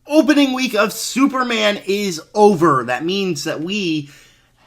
Opening week of Superman is over. That means that we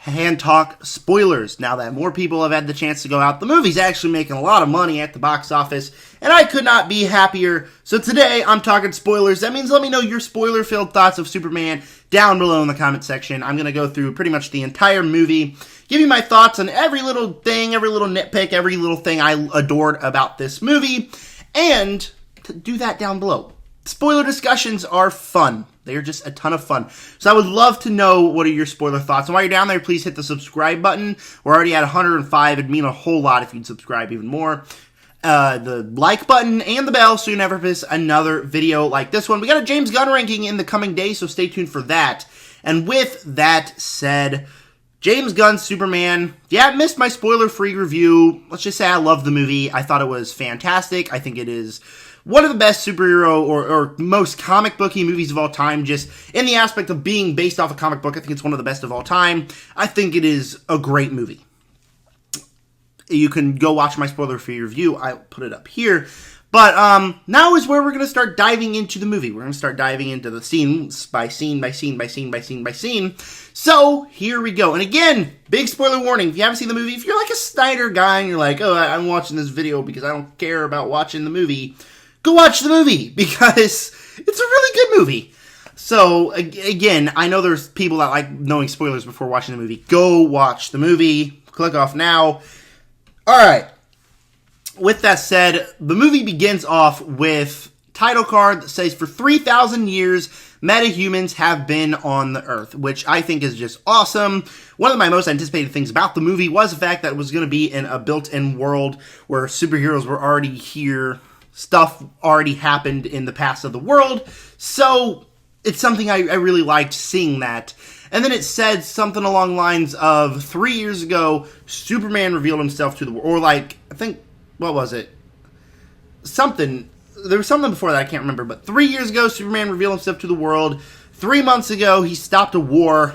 can talk spoilers. Now that more people have had the chance to go out, the movie's actually making a lot of money at the box office, and I could not be happier. So today, I'm talking spoilers. That means let me know your spoiler-filled thoughts of Superman down below in the comment section. I'm going to go through pretty much the entire movie, give you my thoughts on every little thing, every little nitpick, every little thing I adored about this movie, and to do that down below. Spoiler discussions are fun. They are just a ton of fun. So I would love to know what are your spoiler thoughts. And while you're down there, please hit the subscribe button. We're already at 105. It'd mean a whole lot if you'd subscribe even more. The like button and the bell so you never miss another video like this one. We got a James Gunn ranking in the coming days, so stay tuned for that. And with that said, James Gunn's Superman, yeah, I missed my spoiler-free review. Let's just say I love the movie. I thought it was fantastic. I think it is one of the best superhero or most comic booky movies of all time, just in the aspect of being based off a comic book. I think it's one of the best of all time. I think it is a great movie. You can go watch my spoiler-free review. I'll put it up here. But now is where we're going to start diving into the movie. We're going to start diving into the scenes by scene by scene by scene by scene by scene. So here we go. And again, big spoiler warning. If you haven't seen the movie, if you're like a Snyder guy and you're like, oh, I'm watching this video because I don't care about watching the movie, go watch the movie, because it's a really good movie. So, again, I know there's people that like knowing spoilers before watching the movie. Go watch the movie. Click off now. Alright. With that said, the movie begins off with a title card that says, for 3,000 years, metahumans have been on the Earth, which I think is just awesome. One of my most anticipated things about the movie was the fact that it was going to be in a built-in world where superheroes were already here. Stuff already happened in the past of the world, so it's something I really liked seeing that. And then it said something along the lines of 3 years ago, Superman revealed himself to the world, or like, I think, what was it? There was something before that, I can't remember, but 3 years ago, Superman revealed himself to the world. 3 months ago, he stopped a war,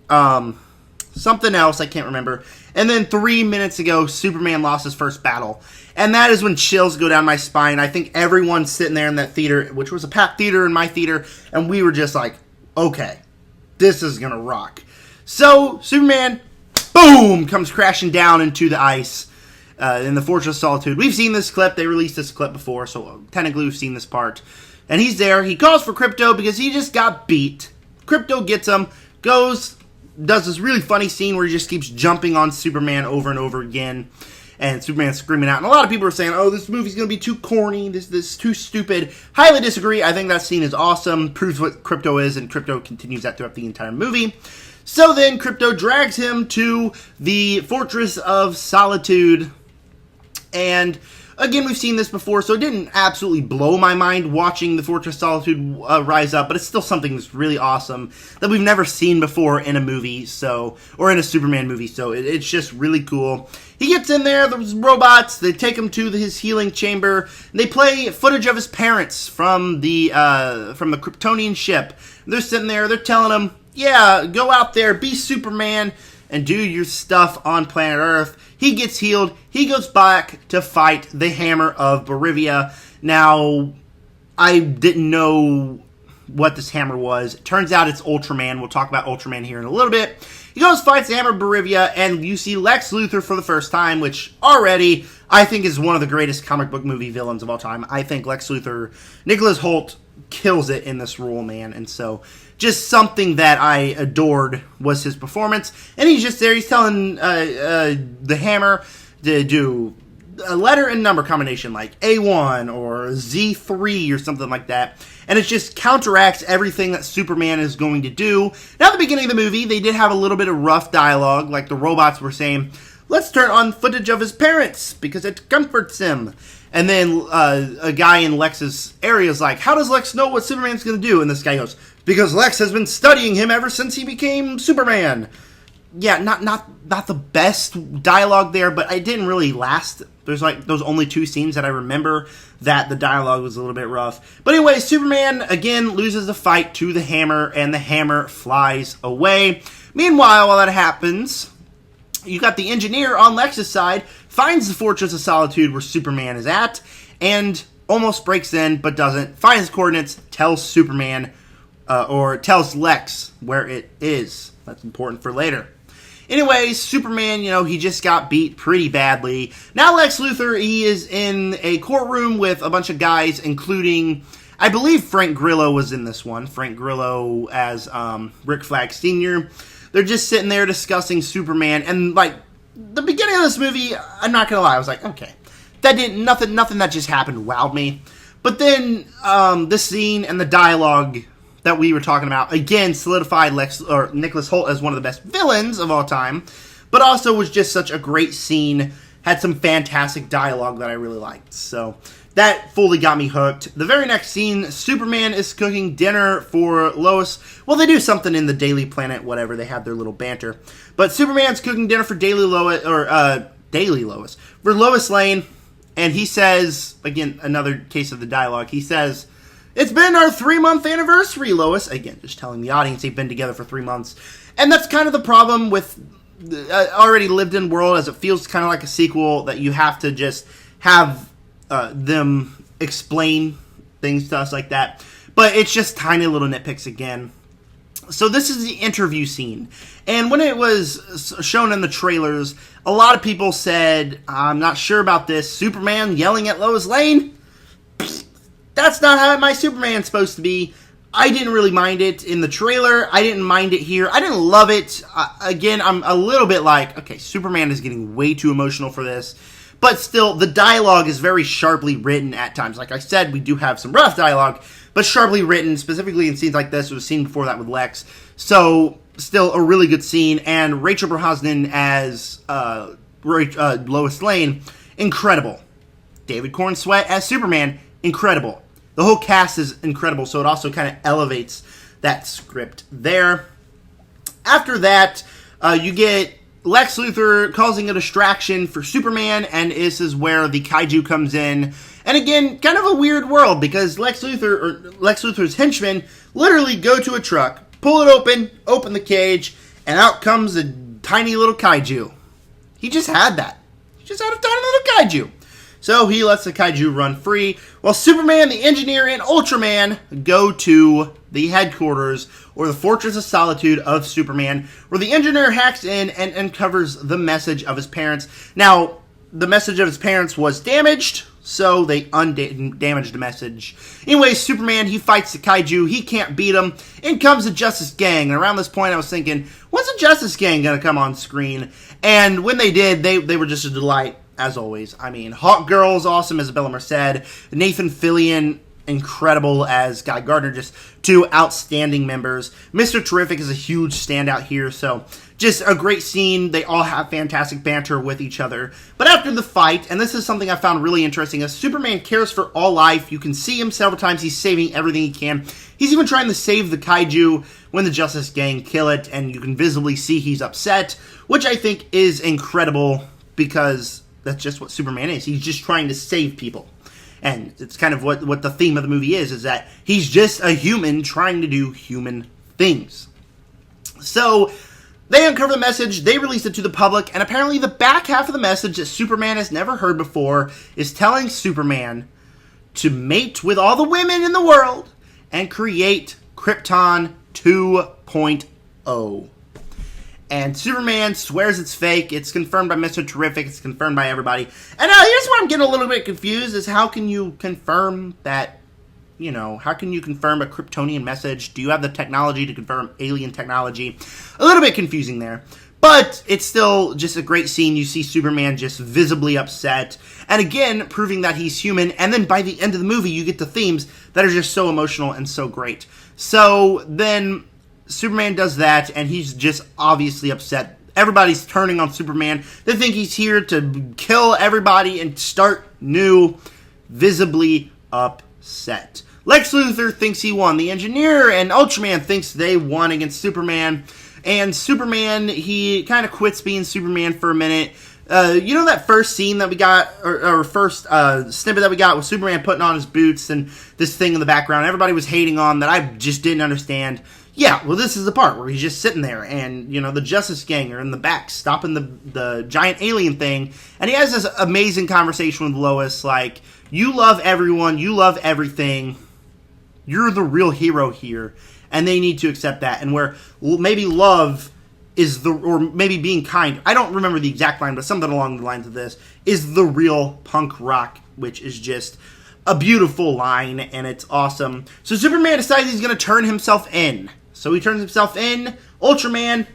something else, I can't remember. And then 3 minutes ago, Superman lost his first battle. And that is when chills go down my spine. I think everyone sitting there in that theater, which was a packed theater in my theater, and we were just like, okay, this is going to rock. So, Superman, boom, comes crashing down into the ice in the Fortress of Solitude. We've seen this clip. They released this clip before, so technically we've seen this part. And he's there. He calls for Krypto because he just got beat. Krypto gets him, does this really funny scene where he just keeps jumping on Superman over and over again. And Superman's screaming out. And a lot of people are saying, oh, this movie's going to be too corny. This is too stupid. Highly disagree. I think that scene is awesome. Proves what Krypto is. And Krypto continues that throughout the entire movie. So then Krypto drags him to the Fortress of Solitude. And again, we've seen this before, so it didn't absolutely blow my mind watching the Fortress of Solitude rise up, but it's still something that's really awesome that we've never seen before in a movie, or in a Superman movie, so it's just really cool. He gets in there, there's robots, they take him to his healing chamber, and they play footage of his parents from the Kryptonian ship. They're sitting there, they're telling him, yeah, go out there, be Superman, and do your stuff on planet Earth. He gets healed. He goes back to fight the Hammer of Barivia. Now, I didn't know what this hammer was. It turns out it's Ultraman. We'll talk about Ultraman here in a little bit. He goes, fights the Hammer of Barivia, and you see Lex Luthor for the first time, which already I think is one of the greatest comic book movie villains of all time. I think Lex Luthor, Nicholas Hoult, kills it in this role, man. And so, just something that I adored was his performance. And he's just there. He's telling the Hammer to do a letter and number combination like A1 or Z3 or something like that. And it just counteracts everything that Superman is going to do. Now, at the beginning of the movie, they did have a little bit of rough dialogue. Like the robots were saying, let's turn on footage of his parents because it comforts him. And then a guy in Lex's area is like, how does Lex know what Superman's going to do? And this guy goes, because Lex has been studying him ever since he became Superman. Yeah, not the best dialogue there, but it didn't really last. There's like those only two scenes that I remember that the dialogue was a little bit rough. But anyway, Superman again loses the fight to the Hammer, and the Hammer flies away. Meanwhile, while that happens, you got the engineer on Lex's side, finds the Fortress of Solitude where Superman is at, and almost breaks in, but doesn't. Finds his coordinates, tells Superman or tells Lex where it is. That's important for later. Anyways, Superman, he just got beat pretty badly. Now Lex Luthor, he is in a courtroom with a bunch of guys, including, I believe Frank Grillo was in this one. Frank Grillo as Rick Flag Sr. They're just sitting there discussing Superman, and like the beginning of this movie, I'm not gonna lie, I was like, okay, nothing that just happened wowed me. But then this scene and the dialogue that we were talking about, again, solidified Nicholas Hoult as one of the best villains of all time, but also was just such a great scene, had some fantastic dialogue that I really liked. So that fully got me hooked. The very next scene, Superman is cooking dinner for Lois. Well, they do something in the Daily Planet, whatever, they have their little banter. But Superman's cooking dinner for Daily Lois, for Lois Lane, and he says, again, another case of the dialogue, he says, "It's been our 3-month anniversary, Lois." Again, just telling the audience they've been together for 3 months. And that's kind of the problem with already lived in world, as it feels kind of like a sequel that you have to just have them explain things to us like that. But it's just tiny little nitpicks again. So this is the interview scene. And when it was shown in the trailers, a lot of people said, "I'm not sure about this. Superman yelling at Lois Lane? That's not how my Superman's supposed to be." I didn't really mind it in the trailer. I didn't mind it here. I didn't love it. Again, I'm a little bit like, okay, Superman is getting way too emotional for this. But still, the dialogue is very sharply written at times. Like I said, we do have some rough dialogue, but sharply written, specifically in scenes like this. There was a scene before that with Lex. So, still a really good scene. And Rachel Brosnahan as Lois Lane, incredible. David Corn Sweat as Superman, incredible. The whole cast is incredible, so it also kind of elevates that script there. After that, you get Lex Luthor causing a distraction for Superman, and this is where the kaiju comes in. And again, kind of a weird world, because Lex Luthor's henchmen literally go to a truck, pull it open the cage, and out comes a tiny little kaiju. He just had that. He just had a tiny little kaiju. So he lets the kaiju run free, while Superman, the Engineer, and Ultraman go to the headquarters, or the Fortress of Solitude of Superman, where the Engineer hacks in and uncovers the message of his parents. Now, the message of his parents was damaged, so they undamaged the message. Anyway, Superman, he fights the kaiju, he can't beat him, in comes the Justice Gang, and around this point I was thinking, when's the Justice Gang gonna come on screen? And when they did, they were just a delight. As always. I mean, Hawk Girl's awesome as Bella Merced. Nathan Fillion, incredible as Guy Gardner. Just two outstanding members. Mr. Terrific is a huge standout here. So, just a great scene. They all have fantastic banter with each other. But after the fight, and this is something I found really interesting, as Superman cares for all life. You can see him several times. He's saving everything he can. He's even trying to save the kaiju when the Justice Gang kill it. And you can visibly see he's upset, which I think is incredible, because that's just what Superman is. He's just trying to save people. And it's kind of what the theme of the movie is that he's just a human trying to do human things. So, they uncover the message, they release it to the public, and apparently the back half of the message that Superman has never heard before is telling Superman to mate with all the women in the world and create Krypton 2.0. And Superman swears it's fake. It's confirmed by Mr. Terrific. It's confirmed by everybody. And here's where I'm getting a little bit confused, is how can you confirm that, how can you confirm a Kryptonian message? Do you have the technology to confirm alien technology? A little bit confusing there. But it's still just a great scene. You see Superman just visibly upset. And again, proving that he's human. And then by the end of the movie, you get the themes that are just so emotional and so great. So then Superman does that, and he's just obviously upset. Everybody's turning on Superman. They think he's here to kill everybody and start new, visibly upset. Lex Luthor thinks he won. The Engineer and Ultraman thinks they won against Superman. And Superman, he kind of quits being Superman for a minute. That first scene that we got, or first snippet that we got with Superman putting on his boots and this thing in the background, everybody was hating on that I just didn't understand. Yeah, well, this is the part where he's just sitting there, and, the Justice Gang are in the back stopping the giant alien thing, and he has this amazing conversation with Lois, like, you love everyone, you love everything, you're the real hero here, and they need to accept that. And where maybe love is or maybe being kind, I don't remember the exact line, but something along the lines of this, is the real punk rock, which is just a beautiful line, and it's awesome. So Superman decides he's going to turn himself in. So he turns himself in. Ultraman,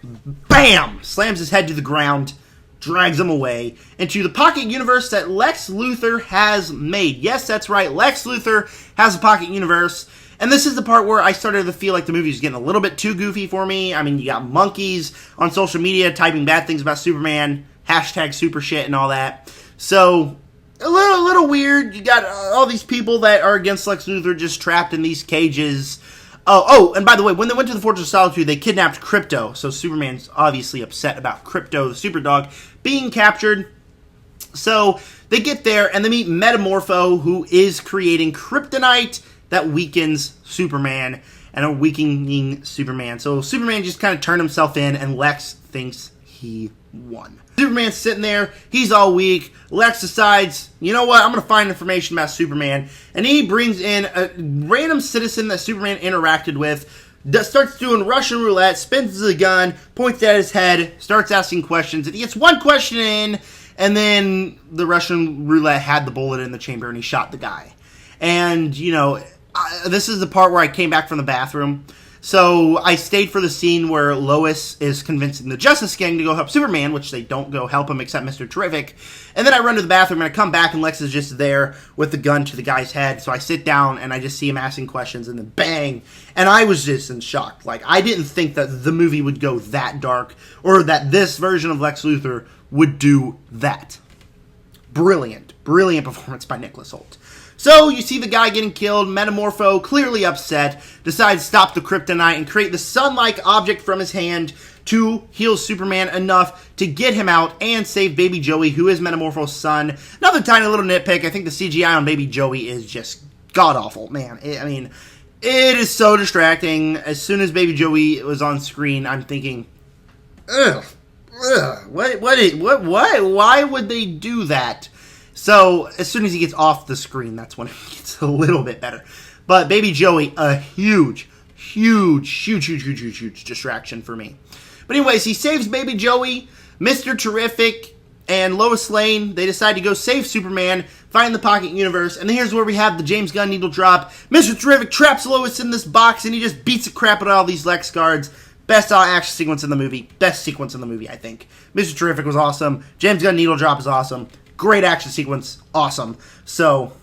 bam, slams his head to the ground, drags him away into the pocket universe that Lex Luthor has made. Yes, that's right, Lex Luthor has a pocket universe. And this is the part where I started to feel like the movie was getting a little bit too goofy for me. I mean, you got monkeys on social media typing bad things about Superman, hashtag super shit and all that. So, a little weird. You got all these people that are against Lex Luthor just trapped in these cages. Oh, and by the way, when they went to the Fortress of Solitude, they kidnapped Krypto. So Superman's obviously upset about Krypto, the super dog, being captured. So they get there and they meet Metamorpho, who is creating kryptonite that weakens Superman and a weakening Superman. So Superman just kind of turned himself in, and Lex thinks he won. Superman's sitting there, he's all weak. Lex decides, you know what, I'm going to find information about Superman. And he brings in a random citizen that Superman interacted with, starts doing Russian roulette, spins the gun, points at his head, starts asking questions. And he gets one question in, and then the Russian roulette had the bullet in the chamber, and he shot the guy. And, you know, this is the part where I came back from the bathroom. So I stayed for the scene where Lois is convincing the Justice Gang to go help Superman, which they don't go help him except Mr. Terrific. And then I run to the bathroom and I come back and Lex is just there with the gun to the guy's head. So I sit down and I just see him asking questions and then bang. And I was just in shock. Like, I didn't think that the movie would go that dark or that this version of Lex Luthor would do that. Brilliant performance by Nicholas Hoult. So, you see the guy getting killed, Metamorpho, clearly upset, decides to stop the kryptonite and create the sun-like object from his hand to heal Superman enough to get him out and save Baby Joey, who is Metamorpho's son. Another tiny little nitpick, I think the CGI on Baby Joey is just god-awful, man. It is so distracting. As soon as Baby Joey was on screen, I'm thinking, why would they do that? So, as soon as he gets off the screen, that's when it gets a little bit better. But Baby Joey, a huge distraction for me. But anyways, he saves Baby Joey, Mr. Terrific, and Lois Lane. They decide to go save Superman, find the pocket universe, and here's where we have the James Gunn needle drop. Mr. Terrific traps Lois in this box, and he just beats the crap out of all these Lex guards. Best action sequence in the movie. Best sequence in the movie, I think. Mr. Terrific was awesome. James Gunn needle drop is awesome. Great action sequence. Awesome. So,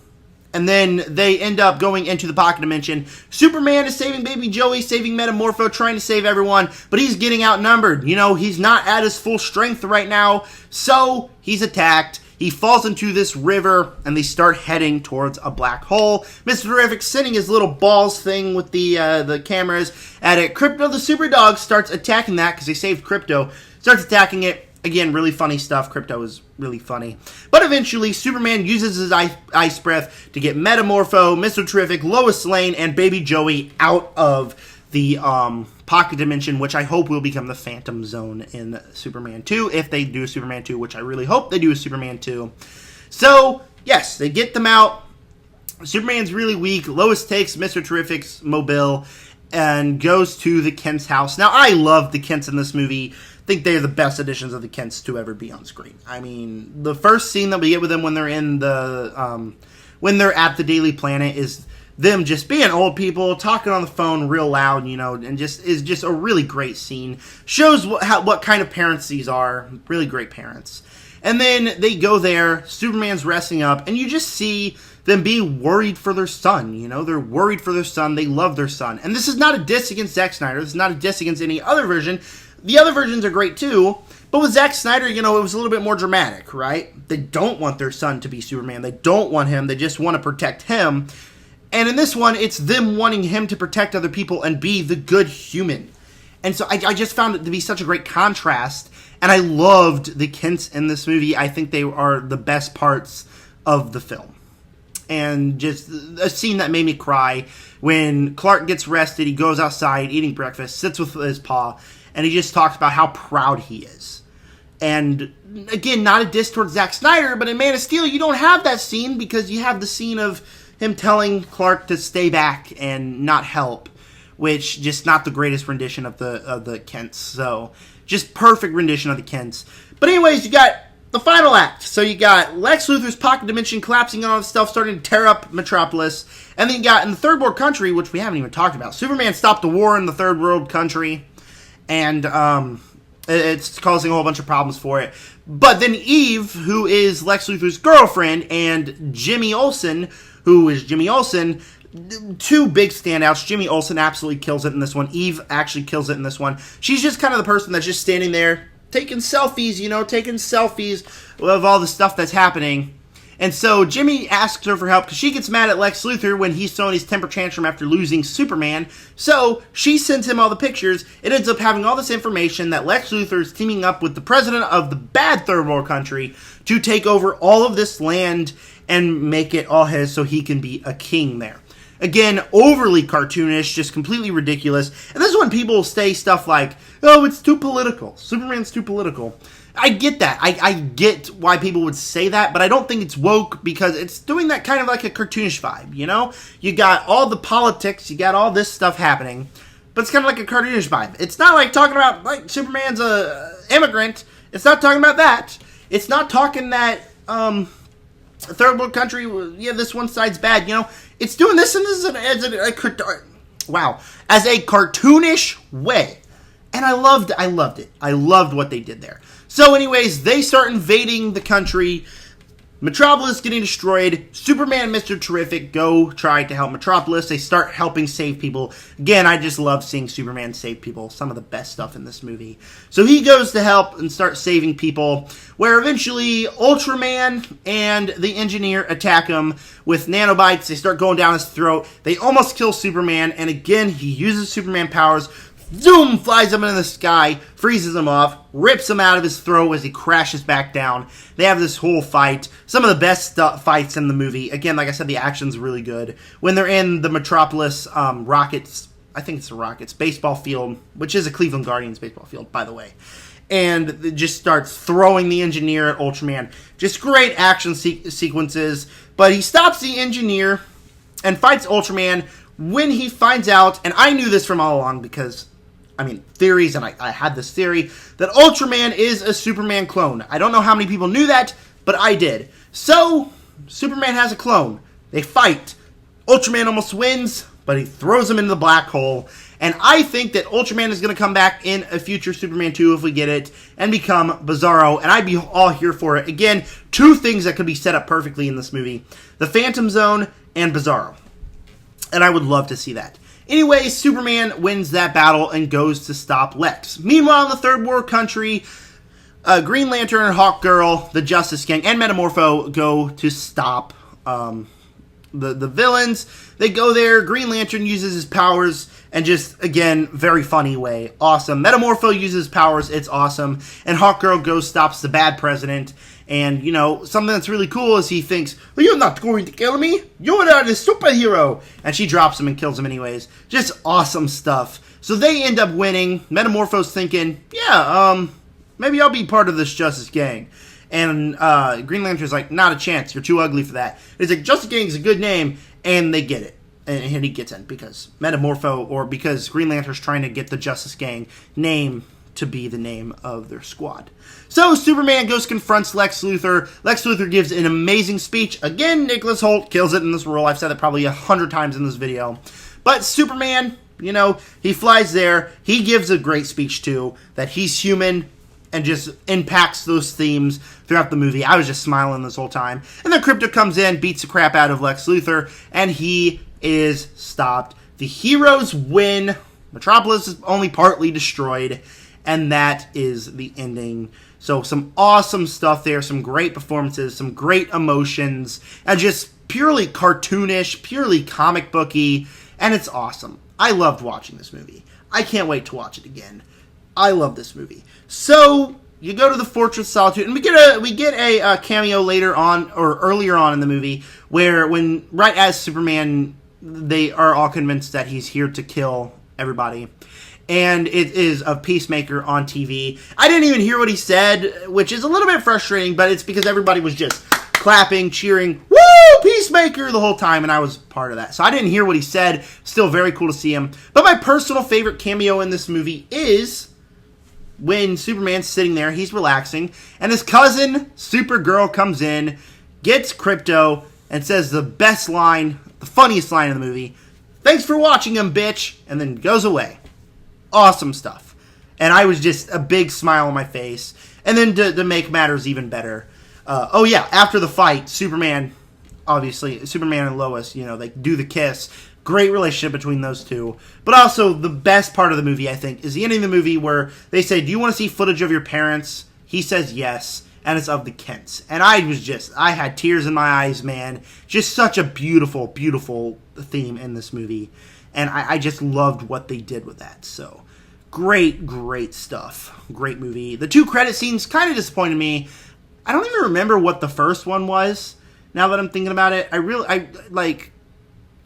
and then they end up going into the pocket dimension. Superman is saving Baby Joey, saving Metamorpho, trying to save everyone, but he's getting outnumbered. You know, he's not at his full strength right now, so he's attacked. He falls into this river, and they start heading towards a black hole. Mr. Terrific sending his little balls thing with the cameras at it. Krypto the super dog starts attacking that because they saved Krypto. Starts attacking it. Again, really funny stuff. Krypto is really funny. But eventually, Superman uses his ice breath to get Metamorpho, Mr. Terrific, Lois Lane, and Baby Joey out of the pocket dimension, which I hope will become the Phantom Zone in Superman 2, if they do Superman 2, which I really hope they do a Superman 2. So, yes, they get them out. Superman's really weak. Lois takes Mr. Terrific's mobile and goes to the Kent's house. Now, I love the Kents in this movie. I think they're the best additions of the Kents to ever be on screen. I mean, the first scene that we get with them when they're in the when they're at the Daily Planet is them just being old people talking on the phone real loud, you know, and is just a really great scene. Shows what kind of parents these are. Really great parents. And then they go there. Superman's resting up, and you just see them being worried for their son. You know, they're worried for their son. They love their son. And this is not a diss against Zack Snyder. This is not a diss against any other version. The other versions are great too, but with Zack Snyder, you know, it was a little bit more dramatic, right? They don't want their son to be Superman. They don't want him. They just want to protect him. And in this one, it's them wanting him to protect other people and be the good human. And so I just found it to be such a great contrast, and I loved the Kents in this movie. I think they are the best parts of the film. And just a scene that made me cry when Clark gets arrested, he goes outside eating breakfast, sits with his pa, and he just talks about how proud he is. And again, not a diss towards Zack Snyder, but in Man of Steel, you don't have that scene because you have the scene of, him telling Clark to stay back and not help, which just not the greatest rendition of the Kents. So just perfect rendition of the Kents. But anyways, you got the final act. So you got Lex Luthor's pocket dimension collapsing and all this stuff, starting to tear up Metropolis. And then you got in the third world country, which we haven't even talked about, Superman stopped the war in the third world country. And it's causing a whole bunch of problems for it. But then Eve, who is Lex Luthor's girlfriend, and Jimmy Olsen, who is Jimmy Olsen, two big standouts. Jimmy Olsen absolutely kills it in this one. Eve actually kills it in this one. She's just kind of the person that's just standing there taking selfies, taking selfies of all the stuff that's happening. And so Jimmy asks her for help because she gets mad at Lex Luthor when he's throwing his temper tantrum after losing Superman. So she sends him all the pictures. It ends up having all this information that Lex Luthor is teaming up with the president of the bad third world country to take over all of this land and make it all his so he can be a king there. Again, overly cartoonish, just completely ridiculous. And this is when people say stuff like, oh, it's too political. Superman's too political. I get that. I get why people would say that, but I don't think it's woke because it's doing that kind of like a cartoonish vibe, You got all the politics, you got all this stuff happening, but it's kind of like a cartoonish vibe. It's not like talking about, like, Superman's a immigrant. It's not talking about that. It's not talking that, third world country, this one side's bad, It's doing this and this as a cartoonish way. And I loved it. I loved what they did there. So anyways, they start invading the country. Metropolis getting destroyed. Superman and Mr. Terrific go try to help Metropolis. They start helping save people. Again, I just love seeing Superman save people. Some of the best stuff in this movie. So he goes to help and start saving people, where eventually Ultraman and the Engineer attack him with nanobites. They start going down his throat. They almost kill Superman, and again, he uses Superman powers. Zoom! Flies him into the sky, freezes him off, rips him out of his throat as he crashes back down. They have this whole fight. Some of the best fights in the movie. Again, like I said, the action's really good. When they're in the Metropolis Rockets, I think it's the Rockets, baseball field, which is a Cleveland Guardians baseball field, by the way. And it just starts throwing the Engineer at Ultraman. Just great action sequences. But he stops the Engineer and fights Ultraman when he finds out, and I knew this from all along because theories, and I had this theory, that Ultraman is a Superman clone. I don't know how many people knew that, but I did. So, Superman has a clone. They fight. Ultraman almost wins, but he throws him into the black hole. And I think that Ultraman is going to come back in a future Superman 2 if we get it, and become Bizarro, and I'd be all here for it. Again, two things that could be set up perfectly in this movie. The Phantom Zone and Bizarro. And I would love to see that. Anyway, Superman wins that battle and goes to stop Lex. Meanwhile, in the third world country, Green Lantern, Hawkgirl, the Justice Gang, and Metamorpho go to stop the villains. They go there. Green Lantern uses his powers and just, again, very funny way. Awesome. Metamorpho uses powers. It's awesome. And Hawkgirl goes, stops the bad president. And, something that's really cool is he thinks, well, you're not going to kill me. You're not a superhero. And she drops him and kills him anyways. Just awesome stuff. So they end up winning. Metamorpho's thinking, yeah, maybe I'll be part of this Justice Gang. And Green Lantern's like, not a chance. You're too ugly for that. He's like, Justice Gang's a good name. And they get it. And he gets in because Metamorpho, or because Green Lantern's trying to get the Justice Gang name to be the name of their squad. So Superman goes confronts Lex Luthor. Lex Luthor gives an amazing speech. Again, Nicholas Hoult kills it in this role. I've said it probably 100 times in this video. But Superman, he flies there. He gives a great speech too, that he's human, and just impacts those themes throughout the movie. I was just smiling this whole time. And then Krypto comes in, beats the crap out of Lex Luthor, and he is stopped. The heroes win. Metropolis is only partly destroyed. And that is the ending. So some awesome stuff there. Some great performances. Some great emotions. And just purely cartoonish. Purely comic booky. And it's awesome. I loved watching this movie. I can't wait to watch it again. I love this movie. So you go to the Fortress of Solitude. And we get a cameo later on, or earlier on in the movie, where right as Superman, they are all convinced that he's here to kill everybody. And it is of Peacemaker on TV. I didn't even hear what he said, which is a little bit frustrating, but it's because everybody was just clapping, cheering, woo, Peacemaker the whole time, and I was part of that. So I didn't hear what he said. Still very cool to see him. But my personal favorite cameo in this movie is when Superman's sitting there, he's relaxing, and his cousin, Supergirl, comes in, gets Krypto, and says the best line, the funniest line in the movie, "Thanks for watching him, bitch," and then goes away. Awesome stuff. And I was just a big smile on my face. And then to make matters even better, after the fight, Superman and Lois, they do the kiss. Great relationship between those two. But also, the best part of the movie, I think, is the ending of the movie where they say, "Do you want to see footage of your parents?" He says yes, and it's of the Kents. And I had tears in my eyes, man. Just such a beautiful, beautiful theme in this movie. And I just loved what they did with that. So, great, great stuff. Great movie. The 2 credit scenes kind of disappointed me. I don't even remember what the first one was, now that I'm thinking about it.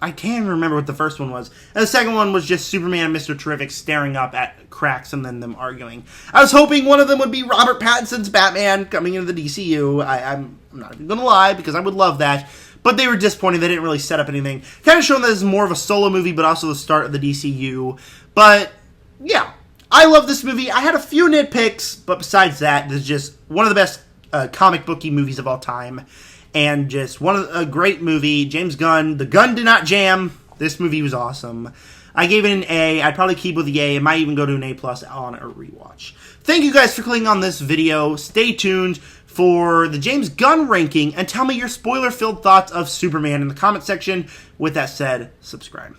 I can remember what the first one was. And the second one was just Superman and Mr. Terrific staring up at cracks and then them arguing. I was hoping one of them would be Robert Pattinson's Batman coming into the DCU. I'm not even going to lie, because I would love that. But they were disappointing. They didn't really set up anything. Kind of showing that this is more of a solo movie, but also the start of the DCU. But, yeah. I love this movie. I had a few nitpicks, but besides that, this is just one of the best comic booky movies of all time. And just a great movie. James Gunn. The gun did not jam. This movie was awesome. I gave it an A. I'd probably keep with the A. It might even go to an A+ on a rewatch. Thank you guys for clicking on this video. Stay tuned for the James Gunn ranking, and tell me your spoiler-filled thoughts of Superman in the comment section. With that said, subscribe.